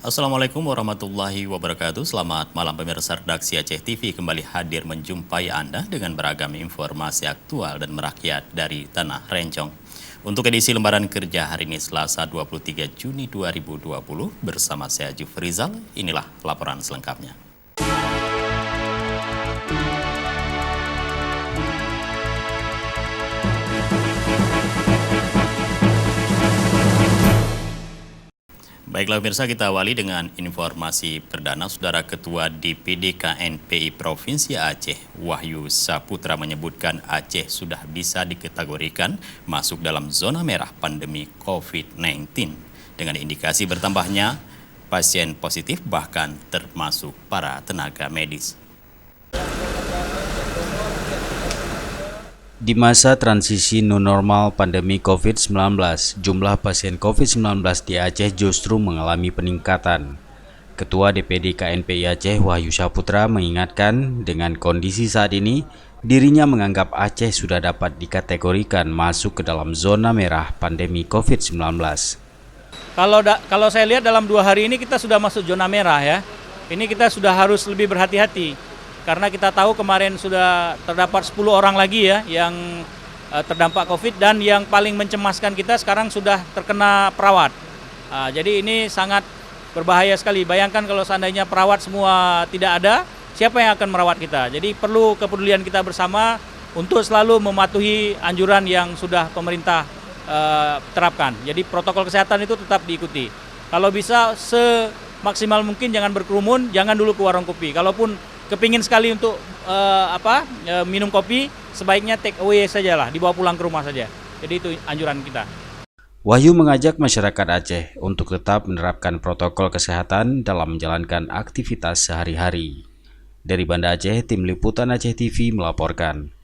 Assalamualaikum warahmatullahi wabarakatuh. Selamat malam pemirsa redaksi Aceh TV kembali hadir menjumpai Anda dengan beragam informasi aktual dan merakyat dari Tanah Rencong. Untuk edisi lembaran kerja hari ini Selasa 23 Juni 2020 bersama saya Jufrizal, inilah laporan selengkapnya. Baiklah pemirsa, kita awali dengan informasi perdana. Saudara Ketua DPD KNPI Provinsi Aceh, Wahyu Saputra menyebutkan Aceh sudah bisa dikategorikan masuk dalam zona merah pandemi COVID-19 dengan indikasi bertambahnya pasien positif bahkan termasuk para tenaga medis. Di masa transisi new normal pandemi COVID-19, jumlah pasien COVID-19 di Aceh justru mengalami peningkatan. Ketua DPD KNPI Aceh Wahyu Saputra mengingatkan dengan kondisi saat ini, dirinya menganggap Aceh sudah dapat dikategorikan masuk ke dalam zona merah pandemi COVID-19. Kalau saya lihat dalam 2 hari ini kita sudah masuk zona merah ya. Ini kita sudah harus lebih berhati-hati. Karena kita tahu kemarin sudah terdapat 10 orang lagi ya yang terdampak COVID, dan yang paling mencemaskan kita sekarang sudah terkena perawat. Jadi ini sangat berbahaya sekali. Bayangkan kalau seandainya perawat semua tidak ada, siapa yang akan merawat kita? Jadi perlu kepedulian kita bersama untuk selalu mematuhi anjuran yang sudah pemerintah terapkan. Jadi protokol kesehatan itu tetap diikuti. Kalau bisa semaksimal mungkin jangan berkerumun, jangan dulu ke warung kopi. Kalaupun kepingin sekali untuk minum kopi, sebaiknya take away sajalah, dibawa pulang ke rumah saja. Jadi itu anjuran kita. Wahyu mengajak masyarakat Aceh untuk tetap menerapkan protokol kesehatan dalam menjalankan aktivitas sehari-hari. Dari Banda Aceh, Tim Liputan Aceh TV melaporkan.